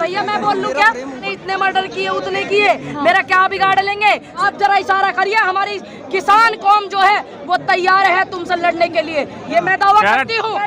भैया मैं बोल लूं क्या? इतने मर्डर किए उतने किए, मेरा क्या बिगाड़ लेंगे? आप जरा इशारा करिए, हमारी किसान कौम जो है वो तैयार है तुमसे लड़ने के लिए, ये मैं दावा करती हूँ।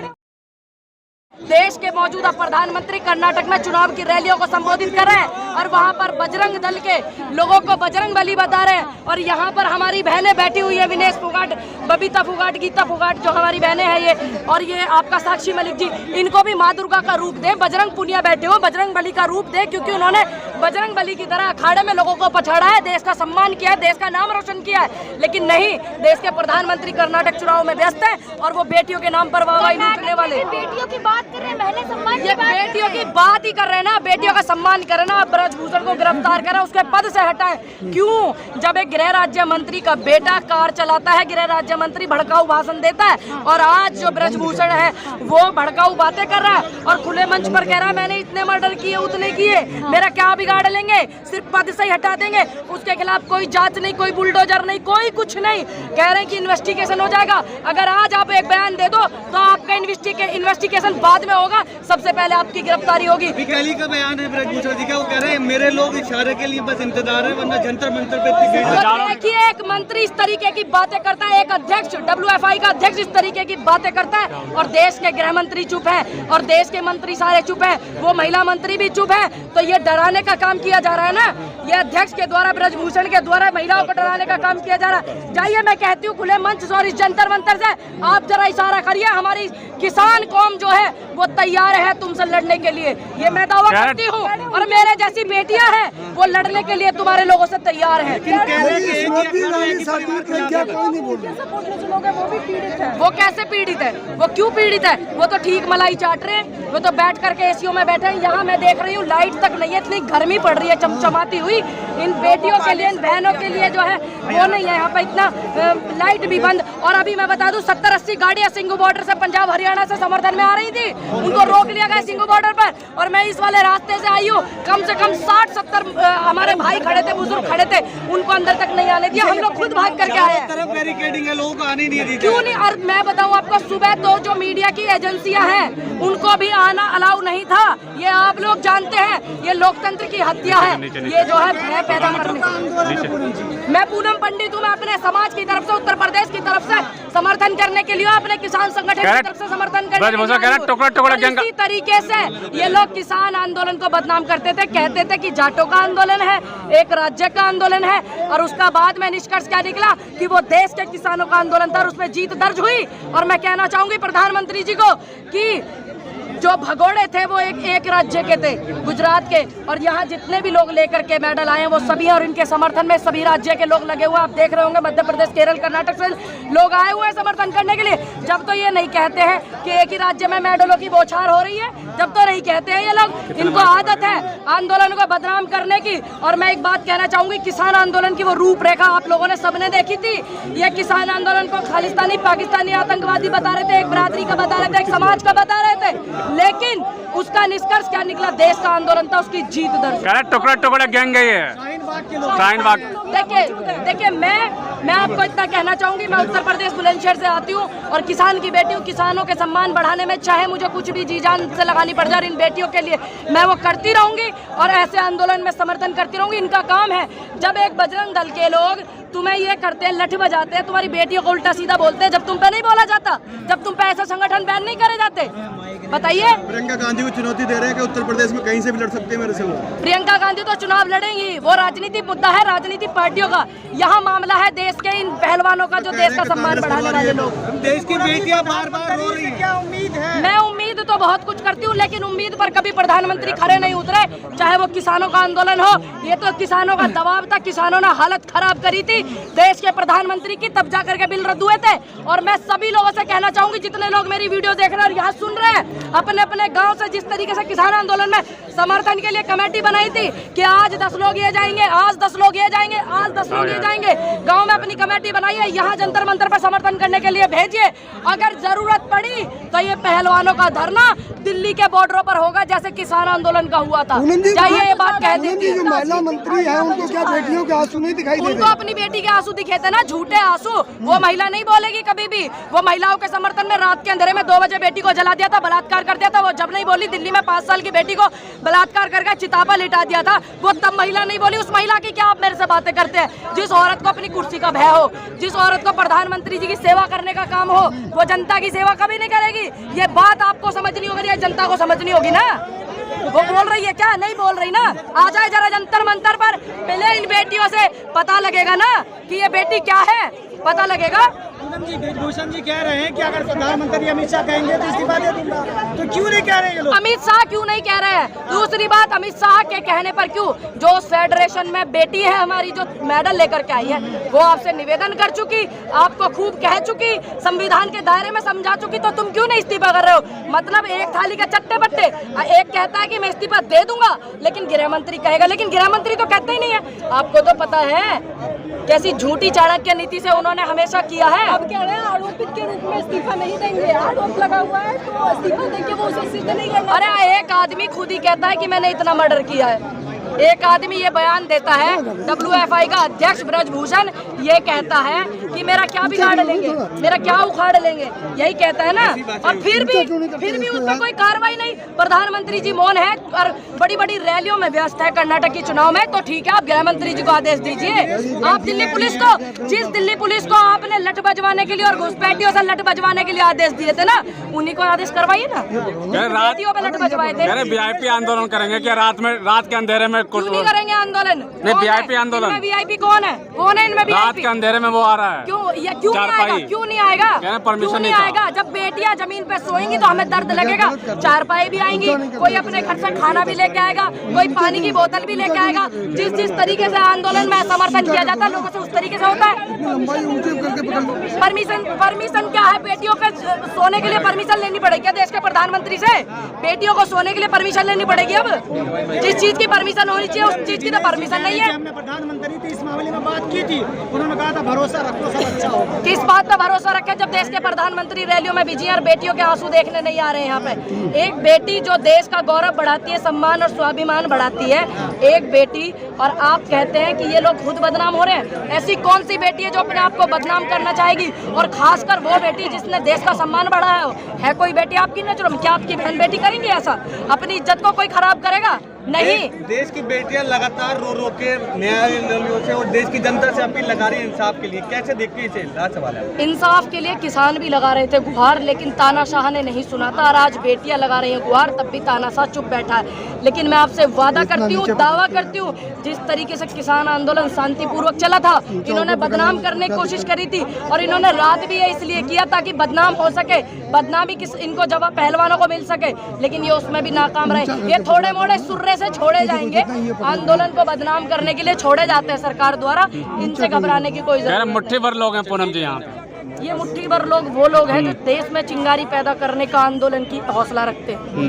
देश के मौजूदा प्रधानमंत्री कर्नाटक में चुनाव की रैलियों को संबोधित कर रहे हैं और वहां पर बजरंग दल के लोगों को बजरंग बली बता रहे हैं। और यहाँ पर हमारी बहनें बैठी हुई है, विनेश फोगाट, बबीता फोगाट, गीता फोगाट, जो हमारी बहनें हैं ये, और ये आपका साक्षी मलिक जी, इनको भी माँ दुर्गा का रूप दे, बजरंग पुनिया बैठे हो, बजरंग बली का रूप दे, क्योंकि उन्होंने बजरंग बली की तरह अखाड़े में लोगों को पछाड़ा है, देश का सम्मान किया है, देश का नाम रोशन किया है। लेकिन नहीं, देश के प्रधानमंत्री कर्नाटक चुनाव में व्यस्त है और वो बेटियों के नाम पर वाहवाही लूटने वाले। बेटियों की बात कर रहे हैं, महिला सम्मान ये बेटियों की बात ही कर रहे हैं ना, बेटियों का सम्मान करें ना। ब्रजभूषण को गिरफ्तार करें, उसके पद से हटाएं। क्यों? जब एक गृह राज्य मंत्री का बेटा कार चलाता है, गृह राज्य मंत्री भड़काऊ भाषण देता है, और आज जो ब्रजभूषण है वो भड़काऊ बातें कर रहा है और खुले मंच पर कह रहा है मैंने इतने मर्डर किए उतने किए, मेरा क्या बिगाड़ लेंगे? सिर्फ पद से ही हटा देंगे, उसके खिलाफ कोई जांच नहीं, कोई बुलडोजर नहीं, कोई कुछ नहीं। कह रहे हैं कि इन्वेस्टिगेशन हो जाएगा। अगर आज आप एक बयान दे दो तो आपका इन्वेस्टिगेशन बाद में होगा, सबसे पहले आपकी गिरफ्तारी होगी। विकाली का बयान है ब्रजभूषण जी का, वो कह रहे हैं मेरे लोग इशारे के लिए बस इंतजार है, वरना जंतर मंतर पे देखिए, एक मंत्री इस तरीके की बातें करता है, एक अध्यक्ष WFI का अध्यक्ष इस तरीके की बातें करता है, और देश के गृह मंत्री चुप है और देश के मंत्री सारे चुप है, वो महिला मंत्री भी चुप है। तो ये डराने का काम किया जा रहा है ना, ये अध्यक्ष के द्वारा, ब्रजभूषण के द्वारा महिलाओं को डराने का काम किया जा रहा है। जाइए, मैं कहती हूँ खुले मंच से और इस जंतर मंतर से आप जरा इशारा करिए, हमारी किसान कौम जो है वो तैयार है तुमसे लड़ने के लिए, ये मैं दावा करती हूँ। और मेरे जैसी बेटियां हैं वो लड़ने के लिए तुम्हारे लोगों से तैयार है। वो कैसे पीड़ित है? वो क्यों पीड़ित है? वो तो ठीक मलाई चाट रहे हैं, वो तो बैठ करके एसीओ में बैठे हैं। यहाँ मैं देख रही हूँ लाइट तक नहीं है, इतनी गर्मी पड़ रही है चमचमाती हुई। इन बेटियों के लिए, इन बहनों के लिए जो है वो नहीं है, यहाँ पे इतना लाइट भी बंद। और अभी मैं बता दूं 70-80 गाड़ियां सिंघू बॉर्डर से पंजाब हरियाणा से समर्थन में आ रही थी, उनको रोक लिया गया सिंघू बॉर्डर पर, और मैं इस वाले रास्ते से आई हूँ। कम से कम 60-70 हमारे भाई खड़े थे, बुजुर्ग खड़े थे, उनको अंदर तक नहीं आने दिया, हम लोग खुद भाग करके आए हैं। बैरिकेडिंग है, लोगों को आने नहीं दी। क्यों नहीं? और मैं बताऊं आपको, सुबह तो जो मीडिया की एजेंसियां हैं उनको भी आना अलाउ नहीं था, ये आप लोग जानते हैं, ये लोकतंत्र की हत्या है, ये जो है भय पैदा करने। मैं पूनम पंडित हूँ, मैं अपने समाज की तरफ से, उत्तर प्रदेश की तरफ से समर्थन करने के लिए, अपने किसान संगठन की तरफ से समर्थन करने के लिए। इसी तरीके से ये लोग किसान आंदोलन को बदनाम करते थे, कहते थे कि जाटों का आंदोलन है, एक राज्य का आंदोलन है, और उसका बाद में निष्कर्ष क्या निकला कि वो देश के किसानों का आंदोलन था और उसमें जीत दर्ज हुई। और मैं कहना चाहूंगी प्रधानमंत्री जी को कि जो भगोड़े थे वो एक राज्य के थे, गुजरात के, और यहाँ जितने भी लोग लेकर के मेडल आए हैं वो सभी हैं, और इनके समर्थन में सभी राज्य के लोग लगे हुए। आप देख रहे होंगे मध्य प्रदेश, केरल, कर्नाटक से लोग आए हुए हैं समर्थन करने के लिए। जब तो ये नहीं कहते हैं कि एक ही राज्य में मेडलों की बौछार हो रही है, जब तो नहीं कहते हैं ये लोग, इनको आदत है आंदोलन को बदनाम करने की। और मैं एक बात कहना चाहूंगी, किसान आंदोलन की वो रूपरेखा आप लोगों ने सबने देखी थी। ये किसान आंदोलन को खालिस्तानी, पाकिस्तानी आतंकवादी बता रहे थे, एक बिरादरी का बता रहे थे, एक समाज का बता रहे थे, लेकिन उसका निष्कर्ष क्या निकला? देश का आंदोलन था, उसकी जीत दर्ज। टुकड़ा टुकड़ा गैंग है ये शाहीन बाग। देखिए मैं आपको इतना कहना चाहूंगी, मैं उत्तर प्रदेश बुलंदशहर से आती हूँ और किसान की बेटी हूँ। किसानों के सम्मान बढ़ाने में चाहे मुझे कुछ भी जी जान से लगानी पड़ जाए, इन बेटियों के लिए मैं वो करती रहूंगी और ऐसे आंदोलन में समर्थन करती रहूंगी। इनका काम है, जब एक बजरंग दल के लोग तुम्हें ये करते हैं, लठ बजाते हैं, तुम्हारी बेटियों को उल्टा सीधा बोलते हैं, जब तुम पे नहीं बोला जाता, जब तुम पे ऐसा संगठन बैन नहीं करे जाते, बताइए। प्रियंका गांधी को चुनौती दे रहे हैं कि उत्तर प्रदेश में कहीं से भी लड़ सकते हैं मेरे से। वो प्रियंका गांधी तो चुनाव लड़ेंगी, वो राजनीतिक मुद्दा है राजनीतिक पार्टियों का। यहाँ मामला है देश के इन पहलवानों का, जो देश का सम्मान बढ़ाने वाले लोग। देश की बेटियां बार-बार रो रही हैं, क्या उम्मीद है? मैं उम्मीद तो बहुत कुछ करती हूँ, लेकिन उम्मीद पर कभी प्रधानमंत्री खड़े नहीं उतरे। चाहे वो किसानों का आंदोलन हो, ये तो किसानों का दबाव था, किसानों ने हालत खराब करी थी देश के प्रधानमंत्री की, तब जा करके बिल रद्द हुए थे। और मैं सभी लोगों से कहना चाहूंगी, जितने लोग मेरी वीडियो देख रहे हैं और यहाँ सुन रहे हैं, अपने अपने गांव से जिस तरीके से किसान आंदोलन में समर्थन के लिए कमेटी बनाई थी कि आज 10 लोग ये जाएंगे, आज 10 लोग ये जाएंगे, आज 10 लोग ये जाएंगे, गांव में अपनी कमेटी बनाइए, यहाँ जंतर मंतर पर समर्थन करने के लिए भेजिए। अगर जरूरत पड़ी तो ये पहलवानों का धर्म करना दिल्ली के बॉर्डरों पर होगा जैसे किसान आंदोलन का हुआ था। पूनम जी, चाहिए ये बात कह पूनम जी, देती जो महिला मंत्री है उनको क्या बेटियों के आंसू नहीं दिखाई उनको देते? अपनी बेटी के आंसू दिखे थे ना, झूठे आंसू। वो महिला नहीं बोलेगी कभी भी। वो महिलाओं के समर्थन में रात के अंधेरे में 2 बजे बेटी को जला दिया था, बलात्कार कर दिया था। वो जब नहीं बोली दिल्ली में 5 साल की बेटी को बलात्कार करके चिता पर लिटा दिया था, वो तब महिला नहीं बोली। उस महिला की क्या आप मेरे से बातें करते हैं? जिस औरत को अपनी कुर्सी का भय हो, जिस औरत को प्रधानमंत्री जी की सेवा करने का काम हो, वो जनता की सेवा कभी नहीं करेगी। ये बात आपको समझनी होगी, जनता को समझनी होगी ना। वो बोल रही है क्या? नहीं बोल रही ना। आ जाए जरा जंतर मंतर पर, पहले इन बेटियों से पता लगेगा ना कि ये बेटी क्या है, पता लगेगा। पूनम जी, ब्रिजभूषण जी कह रहे हैं कि अगर प्रधानमंत्री अमित शाह कहेंगे तो इस्तीफा दे दूंगा, तो क्यों नहीं कह रहे ये लोग? अमित शाह क्यों नहीं कह रहे हैं? दूसरी बात, अमित शाह के कहने पर क्यों? जो उस फेडरेशन में बेटी है हमारी, जो मेडल लेकर के आई है, वो आपसे निवेदन कर चुकी, आपको खूब कह चुकी, संविधान के दायरे में समझा चुकी, तो तुम क्यों नहीं इस्तीफा कर रहे हो? मतलब एक थाली के चट्टे बट्टे। एक कहता है कि मैं इस्तीफा दे दूंगा, लेकिन गृह मंत्री कहेगा, लेकिन गृह मंत्री तो कहते ही नहीं है। आपको तो पता है कैसी झूठी चाणक्य नीति से उन्होंने हमेशा किया है। अब कह रहे हैं आरोपित के रूप में इस्तीफा नहीं देंगे, आरोप लगा हुआ है तो इस्तीफा देंगे, वो उसे सिद्ध नहीं करना। अरे एक आदमी खुद ही कहता है कि मैंने इतना मर्डर किया है। एक आदमी ये बयान देता है, WFI का अध्यक्ष ब्रजभूषण ये कहता है कि मेरा क्या बिगाड़ लेंगे, मेरा क्या उखाड़ लेंगे, यही कहता है ना। और फिर भी उस पर कोई कार्रवाई नहीं। प्रधानमंत्री जी मौन है और बड़ी बड़ी रैलियों में व्यस्त है कर्नाटक की चुनाव में, तो ठीक है, आप गृह मंत्री जी को आदेश दीजिए। आप दिल्ली पुलिस को, जिस दिल्ली पुलिस को आपने लठ बजवाने के लिए और घुसपैठियों से लठ बजवाने के लिए आदेश दिए थे ना, उन्हीं को आदेश करवाइए ना। बेटियों पे लठ बजवाए थे। VIP आंदोलन करेंगे क्या रात के अंधेरे में? क्यों नहीं करेंगे आंदोलन? नहीं, VIP आंदोलन। VIP कौन है? कौन है इनमें VIP? रात के अंधेरे में वो आ रहा है। क्यों नहीं आएगा? क्यों नहीं आएगा? परमिशन नहीं आएगा? जब बेटियां जमीन पे सोएंगी तो हमें दर्द लगेगा। चारपाई भी आएंगी, कोई अपने घर से खाना भी लेके आएगा, कोई पानी की बोतल भी लेके आएगा। जिस तरीके से आंदोलन में समर्थन किया जाता है लोगों से, उस तरीके से होता है। परमिशन क्या है? बेटियों के सोने के लिए परमिशन लेनी पड़ेगी क्या देश के प्रधानमंत्री से? बेटियों को सोने के लिए परमिशन लेनी पड़ेगी। अब जिस चीज की परमिशन होनी चाहिए उस चीज की तो परमिशन नहीं है। हमने प्रधानमंत्री थी इस मामले में बात की थी, उन्होंने कहा था भरोसा रखो सब अच्छा होगा। किस बात पर भरोसा रखे जब देश के प्रधानमंत्री रैलियों में बिजी हैं और बेटियों के आंसू देखने नहीं आ रहे हैं यहाँ पे? एक बेटी जो देश का गौरव बढ़ाती है, सम्मान और स्वाभिमान बढ़ाती है, एक बेटी, और आप कहते हैं कि ये लोग खुद बदनाम हो रहे हैं। ऐसी कौन सी बेटी है जो अपने आप को बदनाम करना चाहेगी? और खासकर वो बेटी जिसने देश का सम्मान बढ़ाया है कोई बेटी आपकी नजरों में? क्या आपकी बहन बेटी करेंगी ऐसा? अपनी इज्जत को कोई खराब करेगा? नहीं। देश की बेटियां लगातार रो के न्यायालयों से और देश की जनता से अपील लगा रही है इंसाफ के लिए, कैसे देखते हैं इसे? लास्ट सवाल है। इंसाफ के लिए किसान भी लगा रहे थे गुहार, लेकिन तानाशाह ने नहीं सुना था। और आज बेटियां लगा रही हैं गुहार, तब भी तानाशाह चुप बैठा है। लेकिन मैं आपसे वादा करती हूँ, दावा करती हूँ, जिस तरीके से किसान आंदोलन शांतिपूर्वक चला था, इन्होंने बदनाम करने की कोशिश करी थी और इन्होंने रात भी ये इसलिए किया ताकि बदनाम हो सके, बदनामी इनको जवाब पहलवानों को मिल सके, लेकिन ये उसमें भी नाकाम रहे। ये थोड़े मोड़े सुर्रे से छोड़े जाएंगे, आंदोलन को बदनाम करने के लिए छोड़े जाते हैं सरकार द्वारा। इनसे घबराने की कोई जरूरत नहीं। मुट्ठी भर लोग हैं पूनम जी यहाँ पे। ये मुट्ठी भर लोग वो लोग हैं जो देश में चिंगारी पैदा करने का आंदोलन की हौसला रखते हैं।